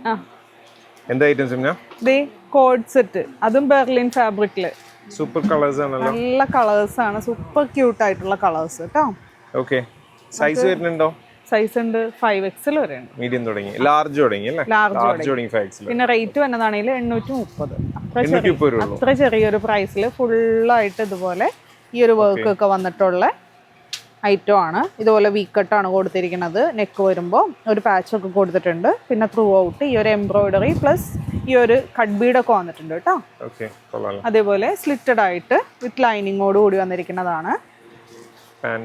ആ എന്താ ഐറ്റംസ് പിന്നെ ദേ കോഡ് സെറ്റ്, അതും ബെർലിൻ ഫാബ്രിക്കില്. സൂപ്പർ കളേഴ്സ് ആണല്ലോ. നല്ല കളേഴ്സ് ആണ്, സൂപ്പർ ക്യൂട്ട് ആയിട്ടുള്ള കളേഴ്സ് കേട്ടോ. ഓക്കെ, സൈസ് വരുന്നുണ്ടോ? സൈസ് ഉണ്ട് 5XL വരെ ഉണ്ട്. മീഡിയം തുടങ്ങി, ലാർജ് തുടങ്ങി അല്ലേ? ലാർജ് തുടങ്ങി 5XL. പിന്നെ റേറ്റ് വന്നതാണെങ്കിൽ 830. 830 രൂപ. അത്ര ചെറിയൊരു പ്രൈസിൽ ഫുള്ളായിട്ട് ഇതുപോലെ ഈ ഒരു വർക്ക് ഒക്കെ വന്നിട്ടുള്ള ഐറ്റം ആണ്. ഇതുപോലെ വീക്കട്ടാണ് കൊടുത്തിരിക്കുന്നത്. നെക്ക് വരുമ്പോൾ ഒരു പാച്ചൊക്കെ കൊടുത്തിട്ടുണ്ട്. പിന്നെ ത്രൂ ഔട്ട് ഈ ഒരു എംബ്രോയിഡറി പ്ലസ് ഈ ഒരു കട്ട് ബീഡൊക്കെ വന്നിട്ടുണ്ട് കേട്ടോ. അതേപോലെ സ്ലിറ്റഡ് ആയിട്ട് വിത്ത് ലൈനിങ്ങോട് കൂടി വന്നിരിക്കുന്നതാണ്.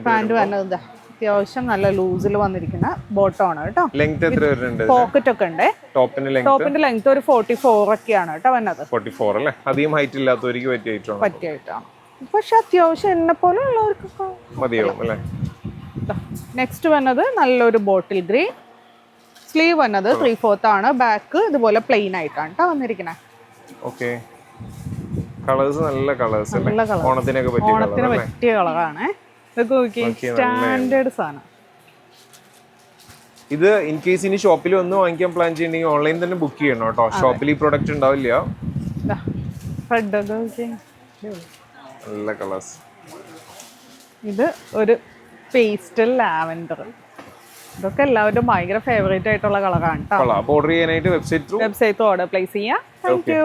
പാൻറ് വന്നത് അത്യാവശ്യം നല്ല ലൂസിൽ വന്നിരിക്കുന്ന ബോട്ടം ആണ് കേട്ടോ. പോക്കറ്റ് ഒക്കെ ഉണ്ട്. ടോപ്പിന്റെ ലെങ്ത് ഒരു 44 ഒക്കെയാണ് കേട്ടോ വന്നത്. 44 അല്ലേ? അധികം ഹൈറ്റ് ഇല്ലാത്തവർക്ക് പറ്റിയിട്ടാണ്. പക്ഷെ അത്യാവശ്യം എന്നെ പോലെ ഉള്ളവർക്കൊക്കെ മതിയാവും അല്ലേ? നെക്സ്റ്റ് വന്നത് നല്ലൊരു ബോട്ടിൽ ഗ്രീൻ. സ്ലീവ് വന്നത് 3/4 ആണ്. ബാക്ക് ഇതുപോലെ പ്ലെയിൻ ആയിട്ടാണ് കേട്ടോ വന്നിരിക്കുന്നത്. ഓക്കെ, കളേഴ്സ് നല്ല കളേഴ്സ് അല്ലേ? ഓണത്തിന് പറ്റിയ കളറാണ്. സ്റ്റാൻഡേർഡ് സാധനം. ഇത് ഇൻ കേസ് ഇനി ഷോപ്പിൽ വന്ന് വാങ്ങിക്കാൻ പ്ലാൻ ചെയ്യണമെങ്കിൽ ഓൺലൈൻ തന്നെ ബുക്ക് ചെയ്യണം കേട്ടോ. ഷോപ്പിൽ ഈ പ്രൊഡക്റ്റ് ഉണ്ടാവില്ല. നല്ല കളേഴ്സ്. ഇത് ഒരു പേസ്റ്റൽ ലാവൻഡർ. ഇതൊക്കെ എല്ലാവരും ഭയങ്കര ഫേവറേറ്റ് ആയിട്ടുള്ള കളറാണ് കേട്ടോ. ഓർഡർ ചെയ്യാനായിട്ട് വെബ്സൈറ്റ് ഓർഡർ പ്ലേസ് ചെയ്യാം. Thank you.